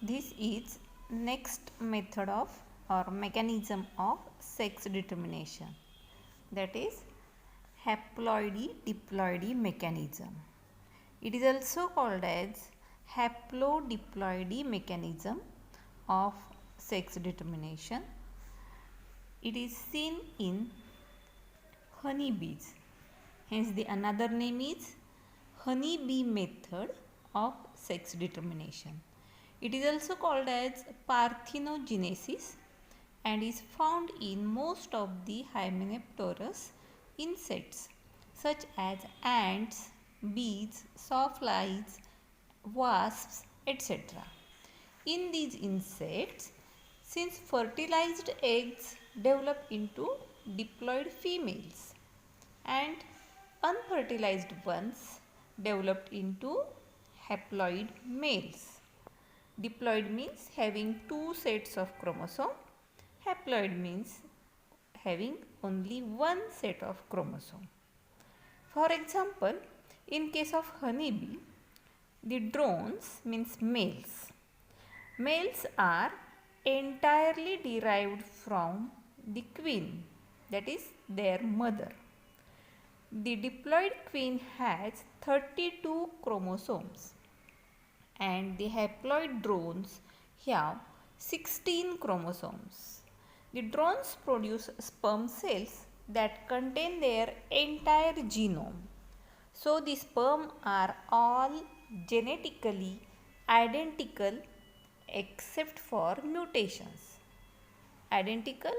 This is next method of or mechanism of sex determination, that is haploidy diploidy mechanism. It is also called as haplodiploidy mechanism of sex determination. It is seen in honeybees. Hence the another name is honeybee method of sex determination. It is also called as parthenogenesis and is found in most of the hymenopterous insects such as ants, bees, sawflies, wasps, etc. In these insects, since fertilized eggs develop into diploid females and unfertilized ones developed into haploid males. Diploid means having two sets of chromosome. Haploid means having only one set of chromosome. For example, in case of honeybee, the drones means males. Males are entirely derived from the queen, that is their mother. The diploid queen has 32 chromosomes and the haploid drones have 16 chromosomes. The drones produce sperm cells that contain their entire genome. So the sperm are all genetically identical except for mutations. Identical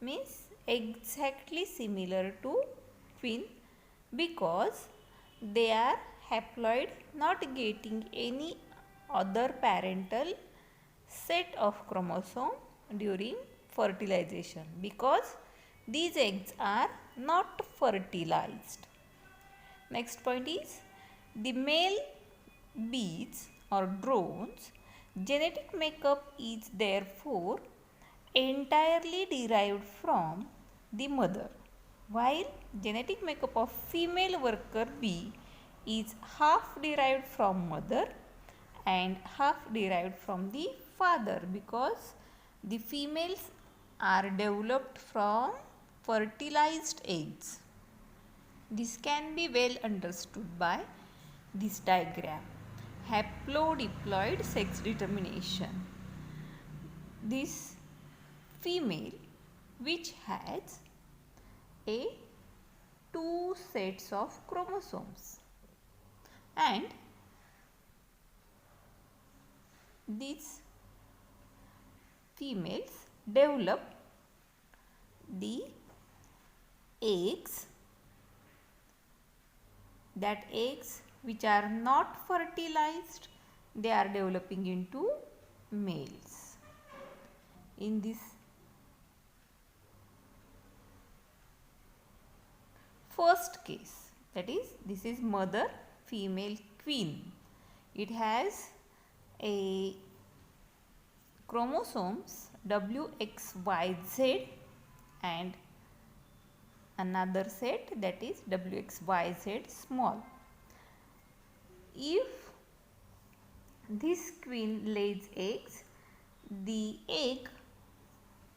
means exactly similar to twin because they are haploid, not getting any other parental set of chromosome during fertilization because these eggs are not fertilized. Next point is the male bees or drones genetic makeup is therefore entirely derived from the mother, while genetic makeup of female worker bee is half derived from mother and half derived from the father because the females are developed from fertilized eggs. This can be well understood by this diagram. Haplodiploid sex determination. This female which has a two sets of chromosomes and these females develop the eggs, that eggs which are not fertilized they are developing into males. In this first case, that is this is mother female queen, it has a chromosomes WXYZ and another set that is WXYZ small. If this queen lays eggs, the egg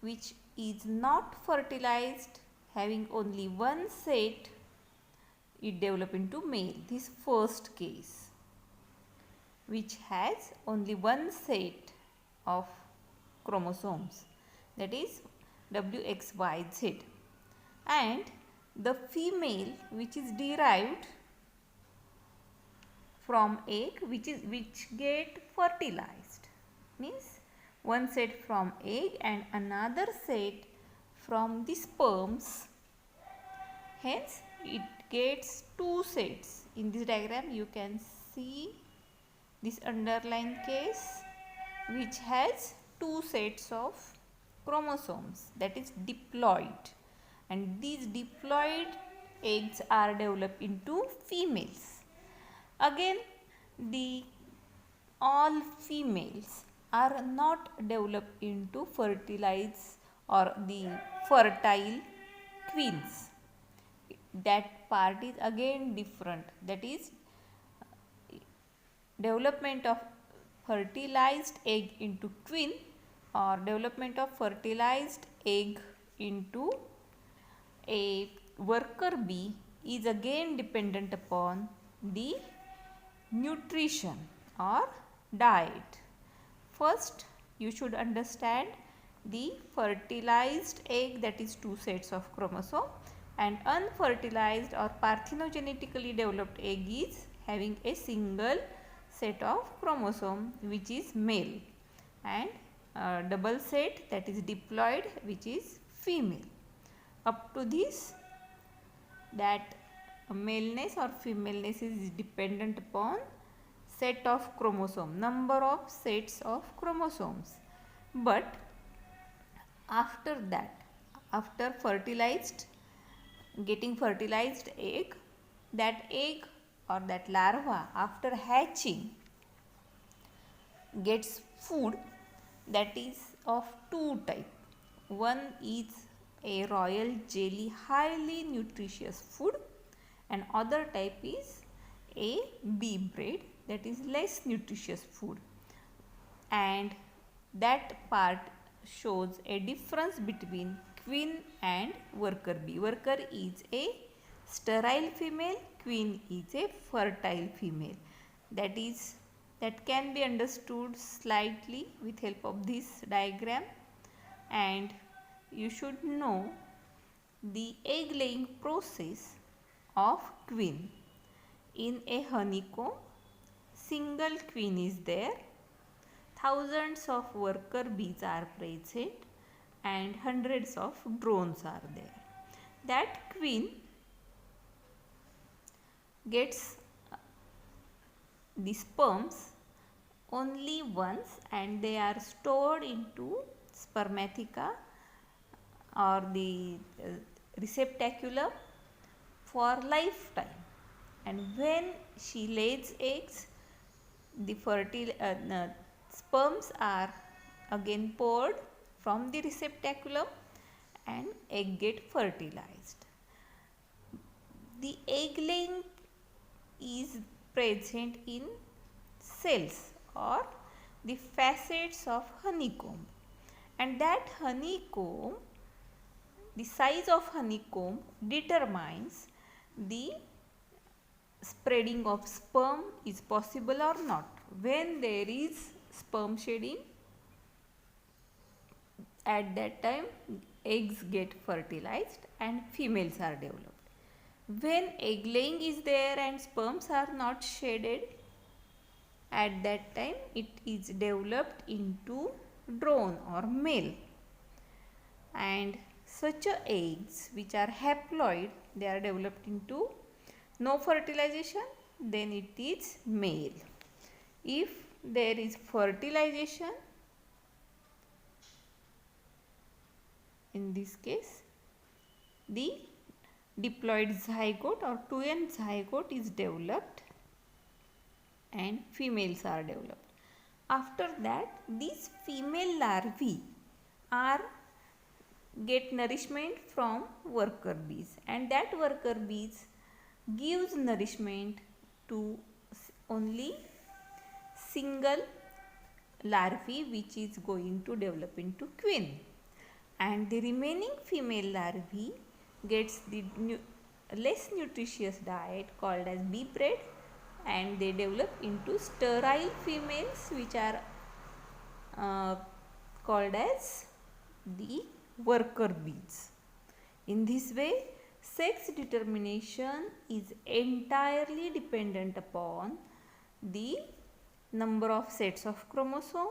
which is not fertilized having only one set it develop into male. This first case which has only one set of chromosomes, that is WXYZ, and the female which is derived from egg which get fertilized, means one set from egg and another set from the sperms, hence it gets two sets. In this diagram you can see this underlined case which has two sets of chromosomes, that is diploid, and these diploid eggs are developed into females. Again the all females are not developed into fertilized or the fertile queens. That part is again different, that is development of fertilized egg into queen or development of fertilized egg into a worker bee is again dependent upon the nutrition or diet. First, you should understand the fertilized egg, that is two sets of chromosome, and unfertilized or parthenogenetically developed egg is having a single set of chromosome which is male, and double set, that is diploid, which is female. Up to this, that maleness or femaleness is dependent upon set of chromosome, number of sets of chromosomes. But after that, after getting fertilized egg, that egg or that larva after hatching gets food that is of two type. One is a royal jelly, highly nutritious food, and other type is a bee bread, that is less nutritious food. And that part shows a difference between queen and worker bee. Worker is a sterile female, queen is a fertile female. That can be understood slightly with help of this diagram. And you should know the egg laying process of queen. In a honeycomb, single queen is there, thousands of worker bees are present, and hundreds of drones are there. That queen gets the sperms only once, and they are stored into spermatheca or the receptaculum for lifetime. And when she lays eggs, the sperms are again poured from the receptaculum and egg get fertilized. The egg laying is present in cells or the facets of honeycomb, and that honeycomb, the size of honeycomb determines the spreading of sperm is possible or not. When there is sperm shedding, at that time eggs get fertilized and females are developed. When egg laying is there and sperms are not shedded, at that time it is developed into drone or male. And such eggs which are haploid, they are developed into no fertilization, then it is male. If there is fertilization, in this case the diploid zygote or 2n zygote is developed and females are developed. After that, these female larvae get nourishment from worker bees, and that worker bees gives nourishment to only single larvae which is going to develop into queen, and the remaining female larvae gets the less nutritious diet called as bee bread, and they develop into sterile females which are called as the worker bees. In this way, sex determination is entirely dependent upon the number of sets of chromosome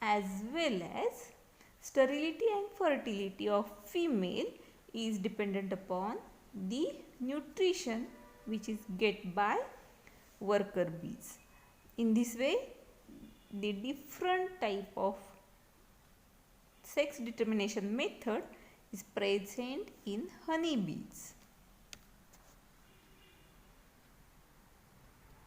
as well as sterility and fertility of female is dependent upon the nutrition which is get by worker bees. In this way, the different type of sex determination method is present in honey bees.